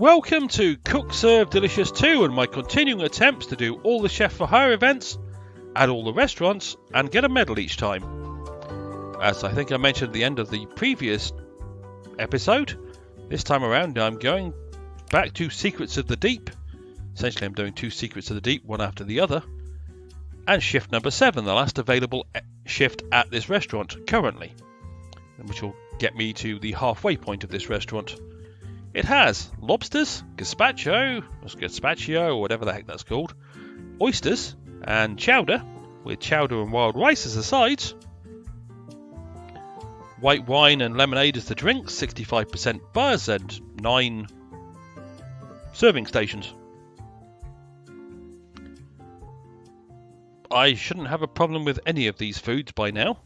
Welcome to Cook Serve Delicious 2 and my continuing attempts to do all the Chef for Hire events at all the restaurants and get a medal each time. As I think I mentioned at the end of the previous episode, this time around I'm going back to Secrets of the Deep. Essentially I'm doing 2 Secrets of the Deep, one after the other. And shift number 7, the last available shift at this restaurant currently, which will get me to the halfway point of this restaurant. It has lobsters, gazpacho, or whatever the heck that's called, oysters, and chowder, with chowder and wild rice as the sides. White wine and lemonade as the drinks, 65% buzz, and 9 serving stations. I shouldn't have a problem with any of these foods by now,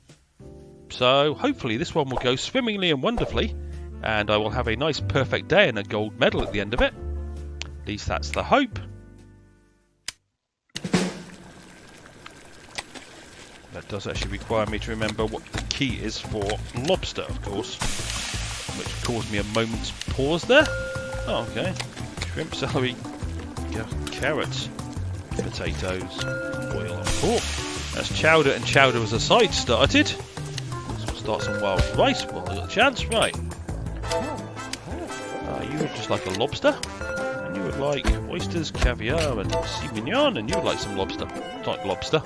so hopefully this one will go swimmingly and wonderfully, and I will have a nice perfect day and a gold medal at the end of it. At least that's the hope. That does actually require me to remember what the key is for lobster, of course, which caused me a moment's pause there. Oh, okay. Shrimp, celery, carrots, potatoes, oil and pork. That's chowder and chowder as a side started. So we'll start some wild rice while I've got a chance. Right. You would just like a lobster, and you would like oysters, caviar, and sea mignon, and you would like some lobster. Not lobster.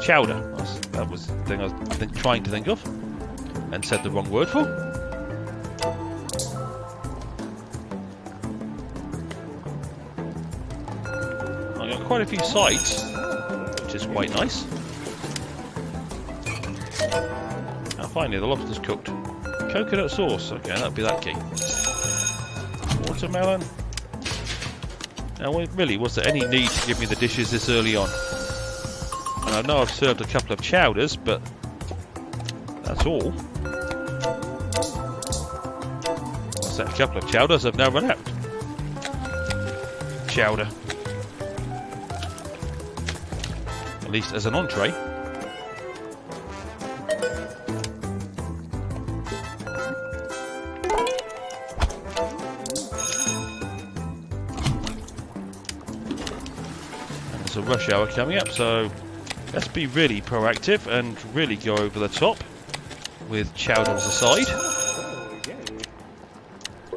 Chowder. That was the thing I was trying to think of, and said the wrong word for. I got quite a few sides, which is quite nice. Now finally, the lobster's cooked. Coconut sauce. Okay, that'll be that key. Watermelon. Now, really, was there any need to give me the dishes this early on? And I know I've served a couple of chowders, but that's all. I said a couple of chowders, I've now run out. Chowder. At least as an entree. A rush hour coming up, so let's be really proactive and really go over the top with chowder as a side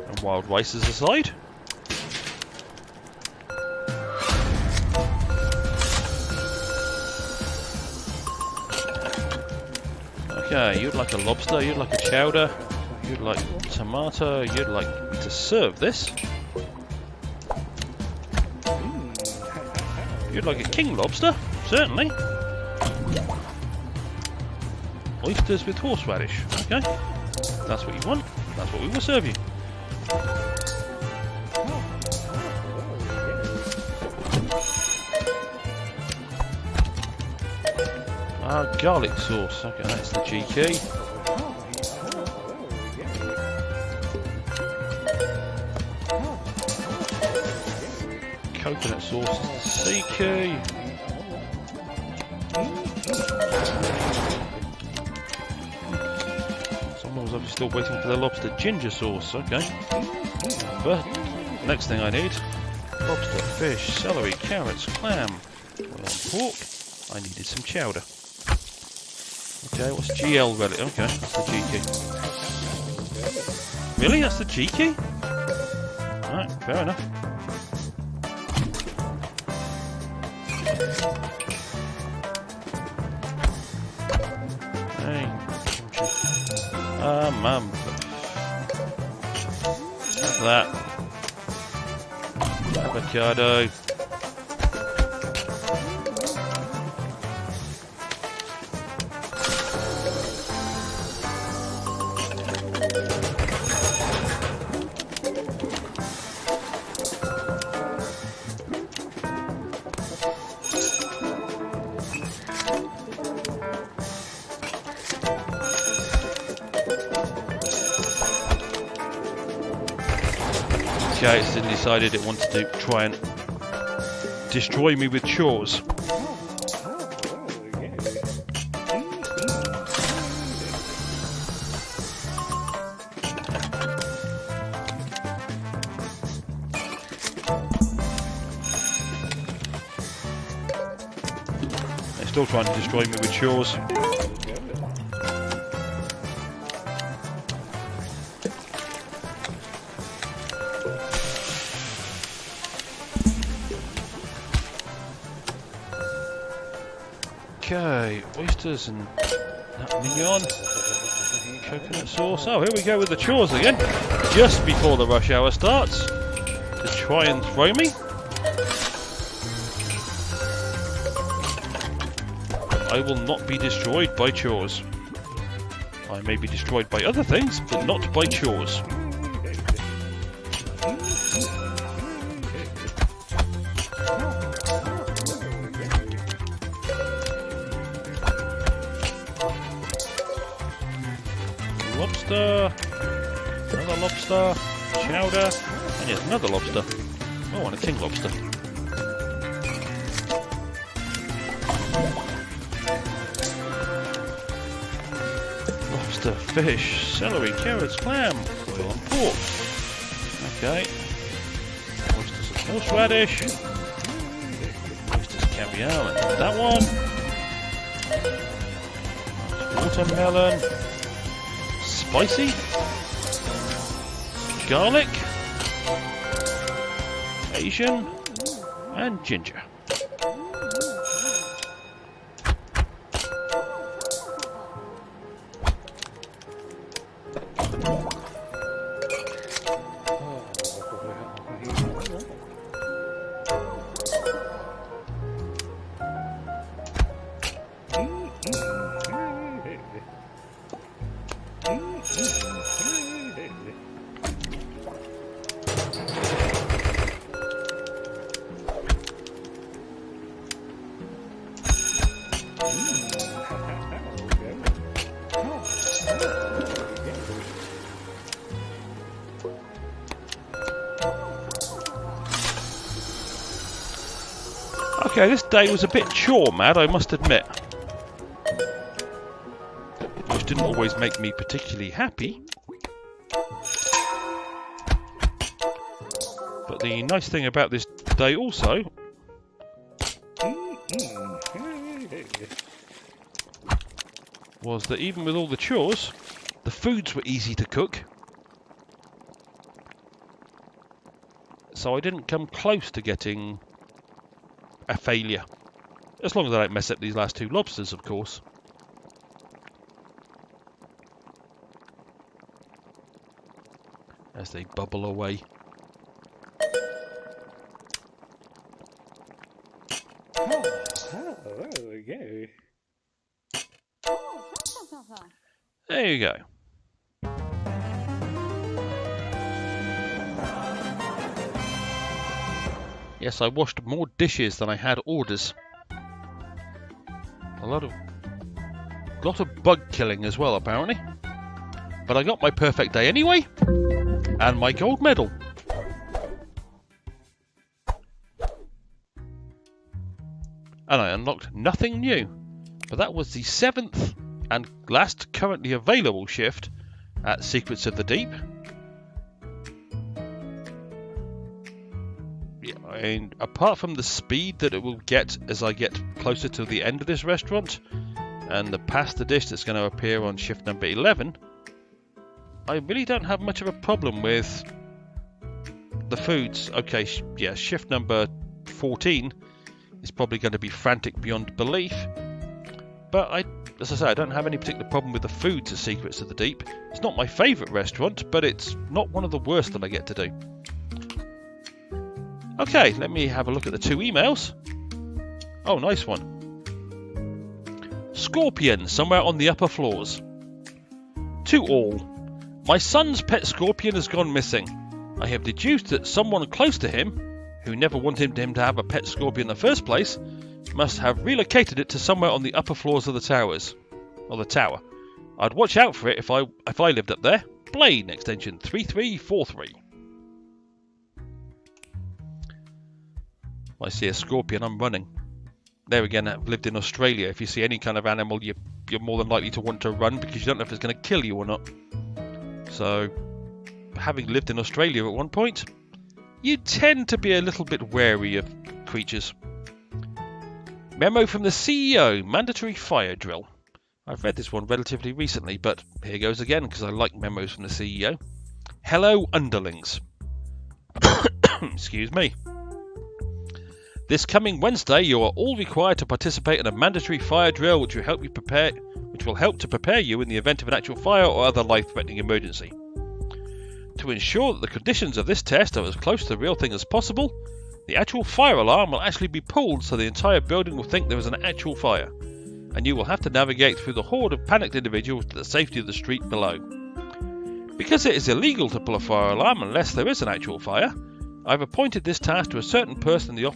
and wild rice as a side. Okay, you'd like a lobster, you'd like a chowder, you'd like tomato, you'd like me to serve this. You'd like a king lobster, certainly. Oysters with horseradish, okay. That's what you want, that's what we will serve you. Garlic sauce, okay, that's the G key. Coconut sauce is the C key. Someone was obviously still waiting for their lobster. Ginger sauce, okay. But next thing I need: lobster, fish, celery, carrots, clam, oil and pork. I needed some chowder. Okay, what's GL relic? Okay, that's the G key. Really? That's the G key? Alright, fair enough. Have that. Avocado. It decided it wanted to try and destroy me with chores. Still trying to destroy me with chores. Okay, oysters and that mignon. Coconut sauce. Oh, here we go with the chores again. Just before the rush hour starts. To try and throw me. I will not be destroyed by chores. I may be destroyed by other things, but not by chores. Lobster, another lobster, chowder, and yes, another lobster. Oh, and a king lobster. Lobster, fish, celery, carrots, clam, oil and pork. Okay. Oysters and horseradish. Oysters, caviar, and that one. Watermelon. Spicy, garlic, Asian, and ginger. Okay, this day was a bit chore mad, I must admit. Which didn't always make me particularly happy. But the nice thing about this day also was that even with all the chores, the foods were easy to cook. So I didn't come close to getting a failure. As long as I don't mess up these last two lobsters, of course. As they bubble away. There we go. There you go. Yes, I washed more dishes than I had orders. A lot of bug killing as well, apparently. But I got my perfect day anyway, and my gold medal. And I unlocked nothing new. But that was the 7th and last currently available shift at Secrets of the Deep. Yeah, and apart from the speed that it will get as I get closer to the end of this restaurant, and the pasta dish that's going to appear on shift number 11, I really don't have much of a problem with the foods. Okay, yeah, shift number 14 is probably going to be frantic beyond belief, but as I say, I don't have any particular problem with the foods at Secrets of the Deep. It's not my favourite restaurant, but it's not one of the worst that I get to do. Okay, let me have a look at the 2 emails. Oh, nice one. Scorpion, somewhere on the upper floors. To all. My son's pet scorpion has gone missing. I have deduced that someone close to him, who never wanted him to have a pet scorpion in the first place, must have relocated it to somewhere on the upper floors of the towers. Or the tower. I'd watch out for it if I lived up there. Blaine, extension 3343. I see a scorpion, I'm running. There again, I've lived in Australia. If you see any kind of animal, you're more than likely to want to run because you don't know if it's going to kill you or not. So, having lived in Australia at one point, you tend to be a little bit wary of creatures. Memo from the CEO, mandatory fire drill. I've read this one relatively recently, but here goes again because I like memos from the CEO. Hello, underlings. Excuse me. This coming Wednesday, you are all required to participate in a mandatory fire drill, which will help to prepare you in the event of an actual fire or other life-threatening emergency. To ensure that the conditions of this test are as close to the real thing as possible, the actual fire alarm will actually be pulled so the entire building will think there is an actual fire, and you will have to navigate through the horde of panicked individuals to the safety of the street below. Because it is illegal to pull a fire alarm unless there is an actual fire, I have appointed this task to a certain person in the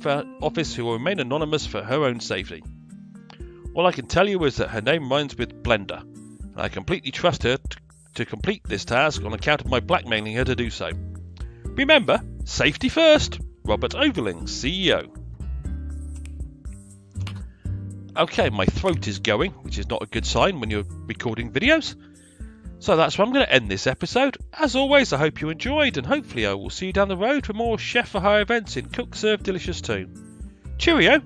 office who will remain anonymous for her own safety. All I can tell you is that her name rhymes with Blender, and I completely trust her to complete this task on account of my blackmailing her to do so. Remember, safety first! Robert Overling, CEO. Okay, my throat is going, which is not a good sign when you're recording videos. So that's where I'm going to end this episode. As always, I hope you enjoyed, and hopefully I will see you down the road for more Chef for Hire events in Cook Serve Delicious 2. Cheerio!